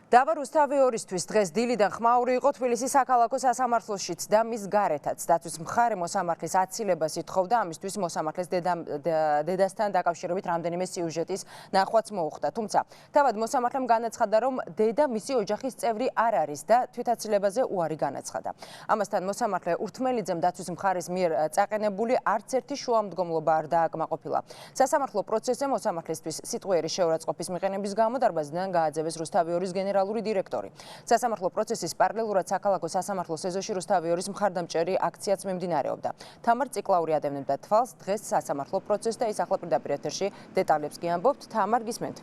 დავა რუსთავიორისთვის დღეს დილიდან ხმაური იყო თბილისის საქალაქო სასამართლოშიც და მის გარეთაც. დაცვის მხარე მოსამართლის აცილებას ითხოვდა, ამისთვის მოსამართლეს დედასთან დაკავშირებით რამდენიმე სიუჟეტის ნახვაც მოუხდა. თუმცა, თავად მოსამართლემ განაცხადა, რომ დედა მისი ოჯახის წევრი არ არის და თვითაცილებაზე უარი განაცხადა. ამასთან მოსამართლე ურთმელიძემ დაცვის მხარის მიერ წაყენებული არც ერთი შუამდგომლობა არ დააკმაყოფილა. სასამართლო პროცესზე მოსამართლისთვის სიტყვიერი შეურაცხყოფის მიყენების გამო დარბაზიდან გააძევეს რუსთავიორის გენერალური დირექტორი. სასამართლო პროცესის პარალელურად საქალაქო სასამართლოს ეზოში რუსთავიორის მხარდამჭერი აქციაც მიმდინარეობდა. თამარ ციკლაური ადევნებდა თვალს დღეს სასამართლო პროცესს და ის ახლა პირდაპირ ეთერში დეტალებს გიამბობთ. თამარ, გისმენთ.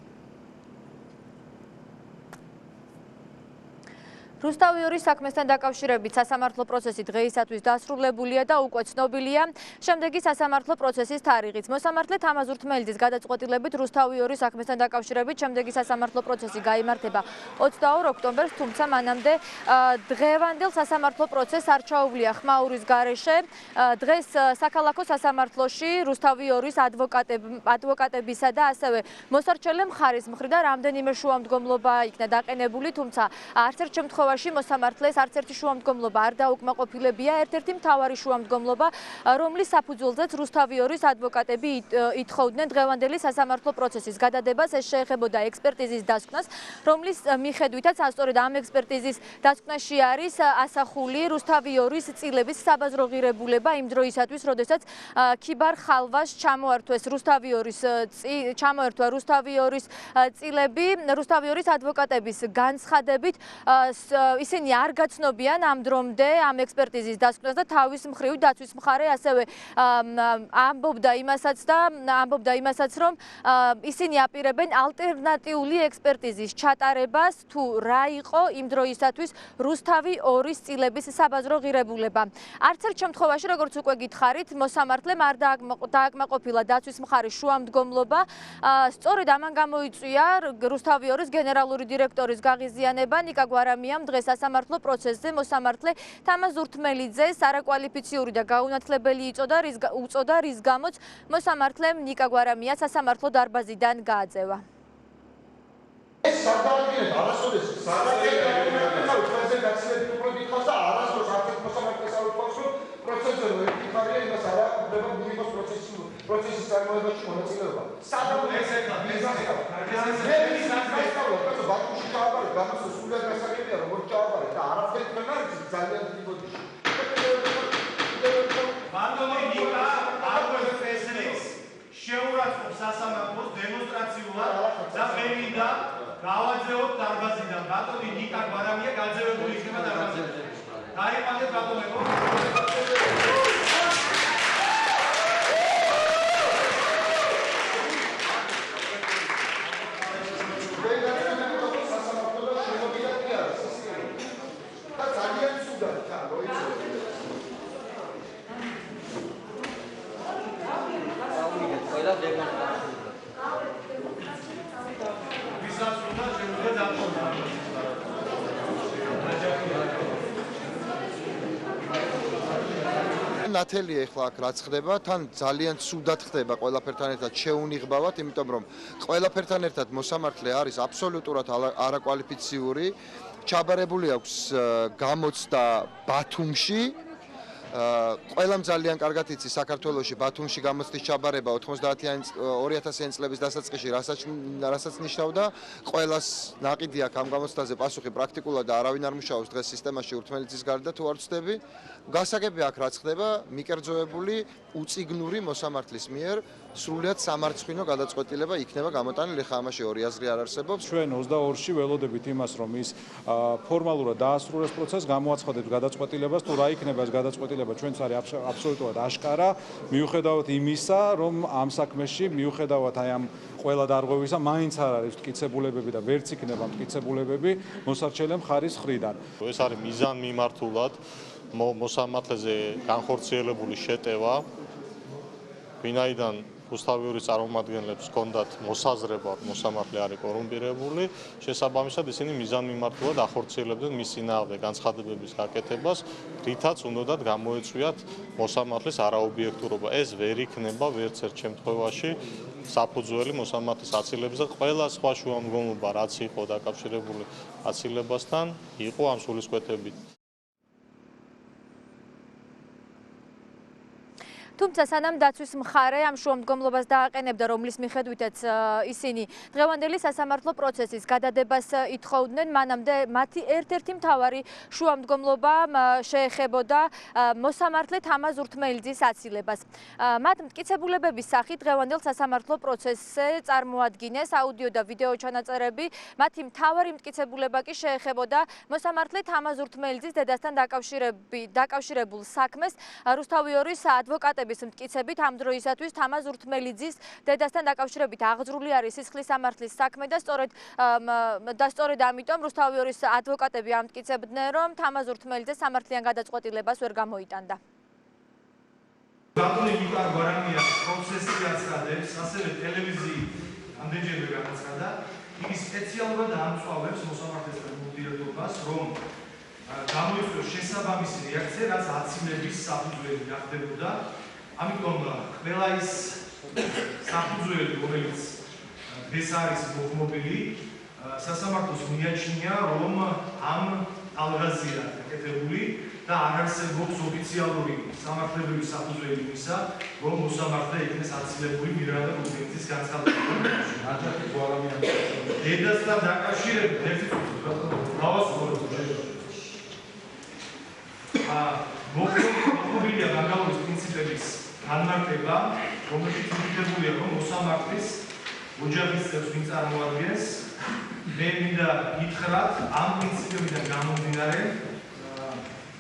რუსთავიორის საქმესთან დაკავშირებით სასამართლო პროცესი დღეისათვის დასრულებულია და უკვე ცნობილია შემდეგი სასამართლო პროცესის თარიღიც. მოსამართლე თამაზ ურთმელიძის გადაწყვეტილებით რუსთავიორის საქმესთან დაკავშირებით შემდეგი სასამართლო პროცესი გაიმართება 22 ოქტომბერს, თუმცა მანამდე დღევანდელ სასამართლო პროცესს არ ჩაუვლია ხმაურის გარეშე. დღეს საქალაქო სასამართლოში რუსთავიორის ადვოკატებისა და ასევე მოსარჩელე მხარის მხრიდან რამდენიმე შუამდგომლობა იქნა დაყენებული, თუმცა არც ერთ შემთხვევაში მოსამართლეს არც ერთი შუამდგომლობა არ დაუკმაყოფილებია. ერთ-ერთი მთავარი შუამდგომლობა, რომლის საფუძველზეც რუსთავიორის ადვოკატები ითხოვდნენ დღევანდელი სასამართლო პროცესის გადადებას, ეს შეეხებოდა ექსპერტიზის დასკვნას, რომლის მიხედვითაც სწორედ ამ ექსპერტიზის დასკვნაში არის ასახული რუსთავიორის წილების საბაზრო ღირებულება იმ დროისათვის, როდესაც ქიბარ ხალვას ჩამოართვა რუსთავიორის წილები. რუსთავიორის ადვოკატების განცხადებით ისინი არ გაცნობიან ამ დრომდე ამ ექსპერტიზის დასკვნას და თავის მხრივ დაცვის მხარე ასევე ამბობდა იმასაც, რომ ისინი აპირებენ ალტერნატიული ექსპერტიზის ჩატარებას, თუ რა იყო იმ დროისათვის რუსთავი 2-ის წილების საბაზრო ღირებულება. არც ერთ შემთხვევაში, როგორც უკვე გითხარით, მოსამართლემ არ დააკმაყოფილა დაცვის მხარის შუამდგომლობა. სწორედ ამან გამოიწვია რუსთავიორის გენერალური დირექტორის გაღიზიანება. ნიკა გვარამიამ დღეს სასამართლო პროცესზე მოსამართლე თამაზ ურთმელიძეს არაკვალიფიციური და გაუნათლებელი უწოდა, რის გამოც მოსამართლემ ნიკა გვარამია სასამართლო დარბაზიდან გააძევა. ეს სადაგიერეთ არასოდეს პროცესზე გაცილებით უფრო დიდხანს და არასოდეს არც მოსამართლეს არ უყვარს, რომ პროცესზე რო ერთი ხარია იმას არ აკვდება მიიღოს პროცესის წარმოებაში მონაწილეობა. ბათუმში ჩააბარეთ, გამოსო სულად გასაგებია, როგორ ჩააბარეთ და არაფერი თქვენ არ იცით ძალიან დიდი ბოდიში. ბანდოლი ნიკა აკვეს პრესლებს შეურაცხყოფს სასამართლოს დემონსტრაციულად და მე მინდა გავაძეოთ დარბაზიდან. ბატონი ნიკა გვარამია გაძევებული იქნება დარბაზიდან. დაიყვანეთ ბატონებო. ნათელია ახლა აქ რაც ხდება, თან ძალიან ცუდად ხდება ყველაფერთან ერთად შეუნიღბავად, იმიტომ რომ ყველაფერთან ერთად მოსამართლე არის აბსოლუტურად არაკვალიფიციური, ჩაბარებული აქვს გამოცდა ბათუმში. ყველამ ძალიან კარგად იცის საქართველოში ბათუმში გამოცდის ჩაბარება 2000-იან წლების დასაწყისში, რასაც ნიშნავდა, ყველას ნაყიდი აქვს ამ გამოცდაზე პასუხი პრაქტიკულად და არავინ არ მუშაობს დღეს სისტემაში ურთმელიძის გარდა, თუ არ ვცდები. გასაგები აქ რაც ხდება, მიკერძოებული უწიგნური მოსამართლის მიერ სრულიად სამარცხვინო გადაწყვეტილება იქნება გამოტანილი. ხა ამაში ორი აზრი არ არსებობს. ჩვენ 22-ში ველოდებით იმას, რომ ის ფორმალურად დაასრულოს პროცესს, გამოაცხადებს გადაწყვეტილებას, თუ რა იქნება ეს გადაწყვეტილება, ჩვენც არის აბსოლუტურად აშკარა, მიუხედავად იმისა, რომ ამ საქმეში, მიუხედავად აი ამ ყველა დარღვევისა, მაინც არ არის მტკიცებულებები და ვერც იქნება მტკიცებულებები მოსარჩელე მხარის მხრიდან. ეს არის მიზანმიმართულად მოსამართლეზე განხორციელებული შეტევა, ვინაიდან რუსთავიორის წარმომადგენლებს ჰქონდათ მოსაზრება, მოსამართლე არის კორუმპირებული, შესაბამისად ისინი მიზანმიმართულად ახორციელებდნენ მის წინააღმდეგ განცხადებების გაკეთებას, რითაც უნდათ გამოეწვიათ მოსამართლის არაობიექტურობა. ეს ვერ იქნება ვერც ერთ შემთხვევაში საფუძველი მოსამართლის აცილების და ყველა სხვა შუამდგომლობა, რაც იყო დაკავშირებული აცილებასთან, იყო ამ სულისკვეთებით. თუმცა სანამ დაცვის მხარე ამ შუამდგომლობას დააყენებდა, რომლის მიხედვითაც ისინი დღევანდელი სასამართლო პროცესის გადადებას ითხოვდნენ, მანამდე მათი ერთ-ერთი მთავარი შუამდგომლობა შეეხებოდა მოსამართლე თამაზ ურთმელიძის აცილებას. მათ მტკიცებულებების სახით დღევანდელ სასამართლო პროცესზე წარმოადგინეს აუდიო და ვიდეო ჩანაწერები. მათი მთავარი მტკიცებულება კი შეეხებოდა მოსამართლე თამაზ ურთმელიძის დედასთან დაკავშირებულ საქმეს. რუსთავიორის ადვოკატები მტკიცებით ამ დროისათვის თამაზ ურთმელიძის დედასთან დაკავშირებით აღძრული არის სისხლის სამართლის საქმე და სწორედ ამიტომ რუსთავიორის ადვოკატები ამტკიცებდნენ, რომ თამაზ ურთმელიძეს სამართლიან გადაწყვეტილებას ვერ გამოიტანდა. ბატონი ვიკარ გვარამია პროცესი აცხადებს, ასევე ტელევიზიით ამდენჯერმე განაცხადა, იგი სპეციალურად ამწვავებს მოსამართლესთან მდირადობას, რომ გამოიწვიოს შესაბამისი რეაქცია, რაც აცილების საფუძველი გახდებოდა. ამიტომ ყველა ის საფუძველი, რომელიც დღეს არის მოხმობილი, სასამართლოს მიაჩნია, რომ ამ ალღაზია გაკეთებული და არ არსებობს ოფიციალური სამართლებრივი საფუძველი იმისა, რომ მოსამართლე იქნეს აცილებული მირადა რუსეთის განცხადებასთან. დედასთან დაკავშირებით ერთი დავასრულებ. მოხმობილია ბანგალოვის პრინციპების განმარტება, რომელიც მითითებულია, რომ მოსამართლის ოჯახის წევრს ვინ წარმოადგენს, მე მინდა გითხრათ, ამ პრინციპებიდან გამომდინარე,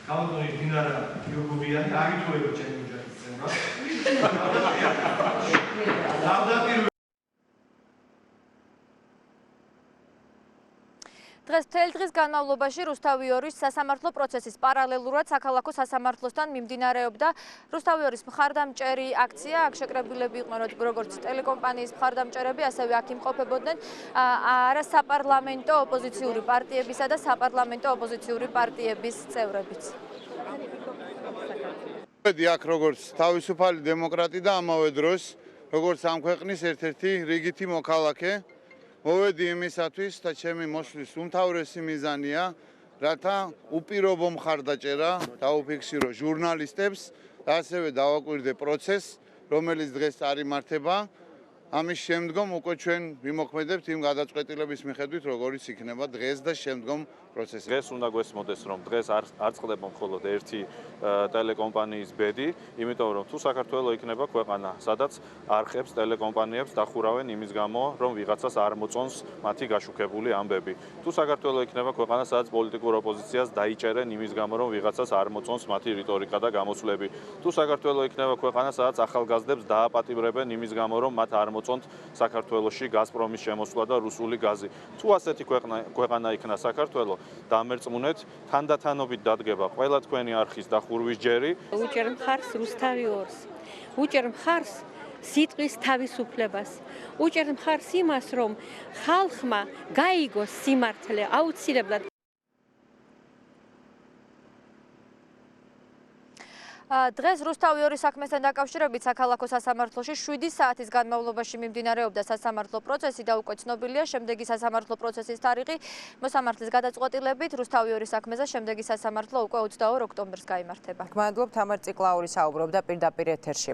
კალბონი დინარა გიორგობიანი არ ითვლება ჩემი ოჯახის წევრად. დღეს მთელი დღის განმავლობაში რუსთავიორის სასამართლო პროცესის პარალელურად საქალაქო სასამართლოსთან მიმდინარეობდა რუსთავიორის მხარდამჭერი აქცია. აქ შეკრებილები იყვნენ როგორც ტელეკომპანიის მხარდამჭერები, ასევე აქ იმყოფებოდნენ არასაპარლამენტო ოპოზიციური პარტიებისა და საპარლამენტო ოპოზიციური პარტიების წევრებიც. აქ როგორც თავისუფალი დემოკრატი და ამავე დროს როგორც ამ ქვეყნის ერთ-ერთი რიგითი მოქალაქე მოვედი იმისათვის და ჩემი მოსვლის უმთავრესი მიზანია, რათა უპირობო მხარდაჭერა დაუფიქსირო ჟურნალისტებს და ასევე დავაკვირდე პროცესს, რომელიც დღეს წარიმართება. ამის შემდგომ უკვე ჩვენ ვიმოქმედებთ იმ გადაწყვეტილების მიხედვით, როგორიც იქნება დღეს და შემდგომ პროცესი. დღეს უნდა გვესმოდეს, რომ დღეს არ წყდება მხოლოდ ერთი ტელეკომპანიის ბედი, იმიტომ რომ თუ საქართველოს იქნება ქვეყანა, სადაც არხებს ტელეკომპანიებს დახურავენ იმის გამო, რომ ვიღაცას არ მოწონს მათი გაშუქებული ამბები. თუ საქართველოს იქნება ქვეყანა, სადაც პოლიტიკურ ოპოზიციას დაიჭერენ იმის გამო, რომ ვიღაცას არ მოწონს მათი რიტორიკა და გამოსვლები. თუ საქართველოს იქნება ქვეყანა, სადაც ახალგაზრდებს დააპატიმრებენ იმის გამო, რომ მათ არ მოწონთ საქართველოში გაზპრომის შემოსვლა და რუსული გაზი. თუ ასეთი ქვეყანა იქნა საქართველოს, დამერწმუნეთ, თანდათანობით დადგება ყველა თქვენი არხის დახურვის ჯერი. უჭერ მხარს რუსთავიორს, უჭერ მხარს სიტყვის თავისუფლებას, უჭერ მხარს იმას, რომ ხალხმა გაიგოს სიმართლე აუცილებლად. დღეს რუსთავიორის საქმესთან დაკავშირებით საქალაქო სასამართლოში 7 საათის განმავლობაში მიმდინარეობდა სასამართლო პროცესი და უკვე ცნობილია შემდეგი სასამართლო პროცესის თარიღი. მოსამართლის გადაწყვეტილებით რუსთავიორის საქმეზე შემდეგი სასამართლო უკვე 22 ოქტომბერს გაიმართება. გმადლობ, თამარ ციკლაური საუბრობდა პირდაპირ ეთერში.